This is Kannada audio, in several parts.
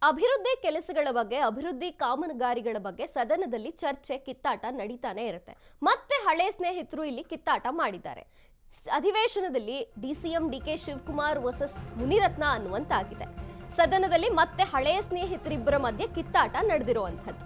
ಅಭಿವೃದ್ಧಿ ಕೆಲಸಗಳ ಬಗ್ಗೆ, ಅಭಿವೃದ್ಧಿ ಕಾಮಗಾರಿಗಳ ಬಗ್ಗೆ ಸದನದಲ್ಲಿ ಚರ್ಚೆ, ಕಿತ್ತಾಟ ನಡೀತಾನೆ ಇರುತ್ತೆ. ಮತ್ತೆ ಹಳೆ ಸ್ನೇಹಿತರು ಇಲ್ಲಿ ಕಿತ್ತಾಟ ಮಾಡಿದ್ದಾರೆ. ಅಧಿವೇಶನದಲ್ಲಿ DCM D K Shivakumar versus Munirathna ಅನ್ನುವಂತಾಗಿದೆ. ಸದನದಲ್ಲಿ ಮತ್ತೆ ಹಳೆ ಸ್ನೇಹಿತರಿಬ್ಬರ ಮಧ್ಯೆ ಕಿತ್ತಾಟ ನಡೆದಿರುವಂಥದ್ದು.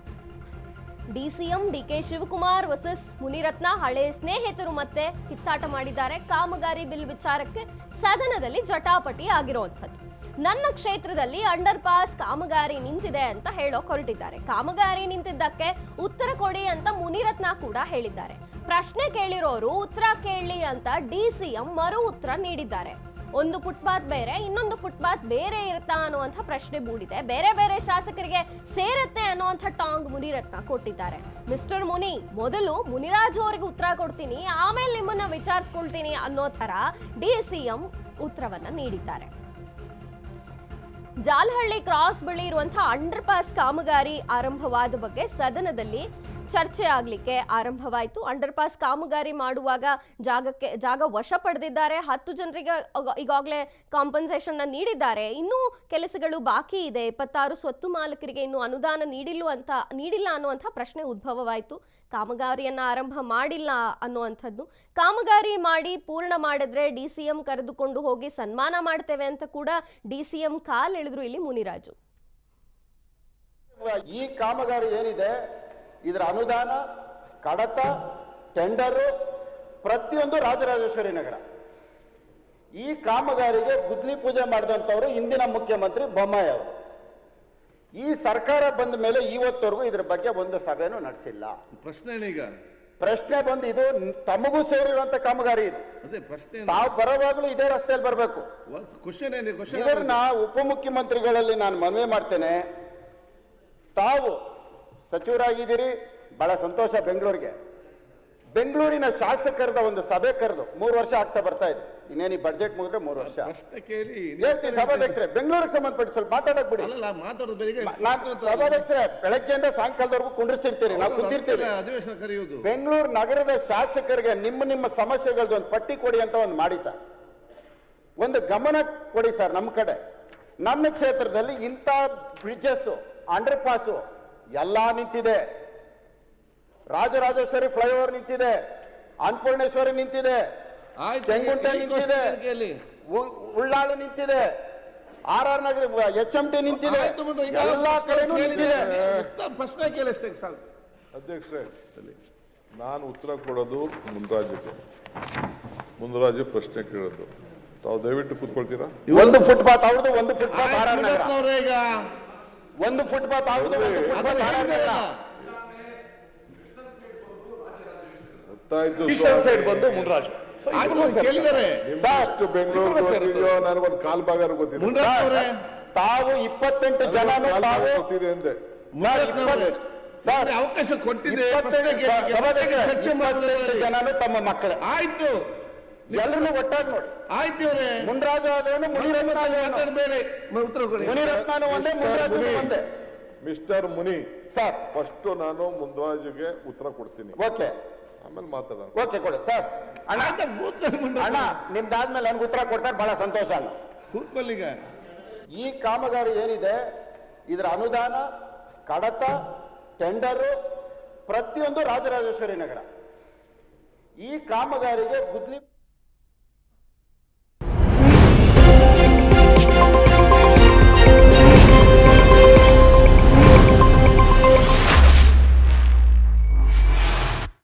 DCM D K Shivakumar versus Munirathna ಹಳೆ ಸ್ನೇಹಿತರು ಮತ್ತೆ ಕಿತ್ತಾಟ ಮಾಡಿದ್ದಾರೆ. ಕಾಮಗಾರಿ ಬಿಲ್ ವಿಚಾರಕ್ಕೆ ಸದನದಲ್ಲಿ ಜಟಾಪಟಿ ಆಗಿರುವಂಥದ್ದು. ನನ್ನ ಕ್ಷೇತ್ರದಲ್ಲಿ ಅಂಡರ್ ಪಾಸ್ ಕಾಮಗಾರಿ ನಿಂತಿದೆ ಅಂತ ಹೇಳೋಕ್ ಹೊರಟಿದ್ದಾರೆ. ಕಾಮಗಾರಿ ನಿಂತಿದ್ದಕ್ಕೆ ಉತ್ತರ ಕೊಡಿ ಅಂತ ಮುನಿರತ್ನ ಕೂಡ ಹೇಳಿದ್ದಾರೆ. ಪ್ರಶ್ನೆ ಕೇಳಿರೋರು ಉತ್ತರ ಕೇಳಿ ಅಂತ ಡಿಸಿಎಂ ಮರು ಉತ್ತರ ನೀಡಿದ್ದಾರೆ. ಒಂದು ಫುಟ್ಪಾತ್ ಬೇರೆ, ಇನ್ನೊಂದು ಫುಟ್ಪಾತ್ ಬೇರೆ ಇರುತ್ತಾ ಅನ್ನುವಂಥ ಪ್ರಶ್ನೆ ಮೂಡಿದೆ. ಬೇರೆ ಬೇರೆ ಶಾಸಕರಿಗೆ ಸೇರತ್ತೆ ಅನ್ನುವಂಥ ಟಾಂಗ್ ಮುನಿರತ್ನ ಕೊಟ್ಟಿದ್ದಾರೆ. ಮಿಸ್ಟರ್ ಮುನಿ, ಮೊದಲು ಮುನಿರಾಜು ಅವರಿಗೆ ಉತ್ತರ ಕೊಡ್ತೀನಿ, ಆಮೇಲೆ ನಿಮ್ಮನ್ನ ವಿಚಾರಿಸ್ಕೊಳ್ತೀನಿ ಅನ್ನೋ ತರ ಡಿಸಿಎಂ ಉತ್ತರವನ್ನ ನೀಡಿದ್ದಾರೆ. ಜಾಲಹಳ್ಳಿ ಕ್ರಾಸ್ ಬಳಿ ಇರುವಂತಹ ಅಂಡರ್ ಪಾಸ್ ಕಾಮಗಾರಿ ಆರಂಭವಾದ ಬಗ್ಗೆ ಸದನದಲ್ಲಿ ಚರ್ಚೆ ಆಗ್ಲಿಕ್ಕೆ ಆರಂಭವಾಯಿತು. ಅಂಡರ್ ಪಾಸ್ ಕಾಮಗಾರಿ ಮಾಡುವಾಗ ಜಾಗ ವಶ ಪಡೆದಿದ್ದಾರೆ. 10 ಜನರಿಗೆ ಈಗಾಗಲೇ ಕಾಂಪನ್ಸೇಷನ್ ನೀಡಿದ್ದಾರೆ. ಇನ್ನೂ ಕೆಲಸಗಳು ಬಾಕಿ ಇದೆ. 26 ಸ್ವತ್ತು ಮಾಲಕರಿಗೆ ಇನ್ನೂ ಅನುದಾನ ನೀಡಿಲ್ಲ ಅನ್ನುವಂಥ ಪ್ರಶ್ನೆ ಉದ್ಭವವಾಯಿತು. ಕಾಮಗಾರಿಯನ್ನ ಆರಂಭ ಮಾಡಿಲ್ಲ ಅನ್ನುವಂಥದ್ದು. ಕಾಮಗಾರಿ ಮಾಡಿ ಪೂರ್ಣ ಮಾಡಿದ್ರೆ ಡಿಸಿಎಂ ಕರೆದುಕೊಂಡು ಹೋಗಿ ಸನ್ಮಾನ ಮಾಡ್ತೇವೆ ಅಂತ ಕೂಡ ಡಿಸಿಎಂ ಕಾಲೆಳೆದ್ರು ಇಲ್ಲಿ ಮುನಿರಾಜು. ಈ ಕಾಮಗಾರಿ ಏನಿದೆ ಇದರ ಅನುದಾನ, ಕಡತ, ಟೆಂಡರು ಪ್ರತಿಯೊಂದು ರಾಜರಾಜೇಶ್ವರಿ ನಗರ. ಈ ಕಾಮಗಾರಿಗೆ ಗುದ್ಲಿ ಪೂಜೆ ಮಾಡಿದಂಥವ್ರು ಹಿಂದಿನ ಮುಖ್ಯಮಂತ್ರಿ ಬೊಮ್ಮಾಯಿ ಅವರು. ಈ ಸರ್ಕಾರ ಬಂದ ಮೇಲೆ ಇವತ್ತವರೆಗೂ ಇದ್ರ ಬಗ್ಗೆ ಒಂದು ಸಭೆನೂ ನಡೆಸಿಲ್ಲ. ಪ್ರಶ್ನೆ ಬಂದು ಇದು ತಮಗೂ ಸೇರಿರುವಂತ ಕಾಮಗಾರಿ ಇದು. ತಾವು ಬರೋವಾಗ್ಲೂ ಇದೇ ರಸ್ತೆಯಲ್ಲಿ ಬರಬೇಕು. ಇದನ್ನ ಉಪಮುಖ್ಯಮಂತ್ರಿಗಳಲ್ಲಿ ನಾನು ಮನವಿ ಮಾಡ್ತೇನೆ. ತಾವು ಸಚಿವರಾಗಿದ್ದೀರಿ, ಬಹಳ ಸಂತೋಷ. ಬೆಂಗಳೂರಿನ ಶಾಸಕರದ ಒಂದು ಸಭೆ ಕರೆದು 3 ವರ್ಷ ಆಗ್ತಾ ಬರ್ತಾ ಇದೆ. ಇನ್ನೇನು ಬಡ್ಜೆಟ್ ಮುಗಿದ್ರೆ 3 ವರ್ಷ. ಸಭಾಧ್ಯಕ್ಷರೇ, ಬೆಂಗಳೂರಿಗೆ ಸಂಬಂಧಪಟ್ಟು ಸ್ವಲ್ಪ ಮಾತಾಡಕ್ ಬಿಡಿ. ಸಭಾಧ್ಯಕ್ಷರೇ, ಬೆಳಗ್ಗೆಯಿಂದ ಸಾಯಂಕಾಲದವರೆಗೂ ಕುಂಡ್ರಿಸಿರ್ತೀರಿ, ನಾವು ಕುಂತಿರ್ತೀವಿ. ಬೆಂಗಳೂರು ನಗರದ ಶಾಸಕರಿಗೆ ನಿಮ್ಮ ಸಮಸ್ಯೆಗಳದ್ದು ಒಂದು ಪಟ್ಟಿ ಕೊಡಿ ಅಂತ ಒಂದು ಮಾಡಿ ಸರ್. ಒಂದು ಗಮನ ಕೊಡಿ ಸರ್. ನಮ್ಮ ಕಡೆ, ನಮ್ಮ ಕ್ಷೇತ್ರದಲ್ಲಿ ಇಂಥ ಬ್ರಿಡ್ಜಸ್, ಅಂಡರ್ ಪಾಸು ಎಲ್ಲಾ ನಿಂತಿದೆ. ರಾಜರಾಜೇಶ್ವರಿ ಫ್ಲೈಓವರ್ ನಿಂತಿದೆ, ಅನ್ನಪೂರ್ಣೇಶ್ವರಿ ನಿಂತಿದೆ, ಚೆಂಗುಂಟೆ ನಿಂತಿದೆ, ಉಳ್ಳಾಳು ನಿಂತಿದೆ, RR ನಗರ HMT ನಿಂತಿದೆ, ಎಲ್ಲಾ ಕಡೆನೂ ನಿಂತಿದೆ. ಪ್ರಶ್ನೆ ಕೇಳಿಸ್ತೇನೆ ಸರ್. ಅಧ್ಯಕ್ಷರೇ, ನಾನು ಉತ್ತರ ಕೊಡೋದು ಮುನ್ರಾಜು ಪ್ರಶ್ನೆ ಕೇಳೋದು. ತಾವು ದಯವಿಟ್ಟು ಕೂತ್ಕೊಳ್ತೀರಾ? ಒಂದು ಫುಟ್ಪಾತ್ ಅವ್ರದ್ದು, ಒಂದು ಫುಟ್ಪಾತ್ RR ನಗರ, ಒಂದು ಫುಟ್ಪಾತ್ ಅವ್ರದ್ದು, ಒಂದು ಫುಟ್ಪಾತ್ RR ನಗರ. ಬಂದು ಮುನ್ರಾಜು ಬೆಂಗಳೂರು ನನಗೊಂದು ಕಾಲ್ ಭಾಗ ಗೊತ್ತಿದೆ. ತಾವು 28 ಜನನು ಗೊತ್ತಿದೆ ಅಂದೆ ಅವಕಾಶ ಕೊಟ್ಟಿದೆ. ಜನನು ತಮ್ಮ ಮಕ್ಕಳೇ. ಆಯ್ತು, ಎಲ್ಲರನ್ನು ಒಟ್ಟಾಗಿ ನೋಡಿ. ಆಯ್ತು ಇವರೇ, ಮುನ್ರಾಜು ಆದವನು ಮುನಿರತ್ನ ಒಂದೇ, ಮುನ್ರಾಜು ಒಂದೇ. ಮಿಸ್ಟರ್ ಮುನಿ ಸರ್, ಫಸ್ಟ್ ನಾನು ಮುನ್ರಾಜುಗೆ ಉತ್ತರ ಕೊಡ್ತೀನಿ, ಓಕೆ, ಆಮೇಲೆ ಮಾತಾಡೋಣ. ಓಕೆ, ಕೊಡಿ ಸರ್. ಅಣ್ಣ, ನಿಮ್ದಾದ್ಮೇಲೆ ನನ್ಗೆ ಉತ್ತರ ಕೊಡ್ತಾರೆ, ಬಹಳ ಸಂತೋಷ. ಅಣ್ಣ ಕೂತ್ಕೊಳ್ಳಿಗ. ಈ ಕಾಮಗಾರಿ ಏನಿದೆ ಇದರ ಅನುದಾನ, ಕಡತ, ಟೆಂಡರು ಪ್ರತಿಯೊಂದು ರಾಜರಾಜೇಶ್ವರಿ ನಗರ. ಈ ಕಾಮಗಾರಿಗೆ ಗುದ್ಲಿ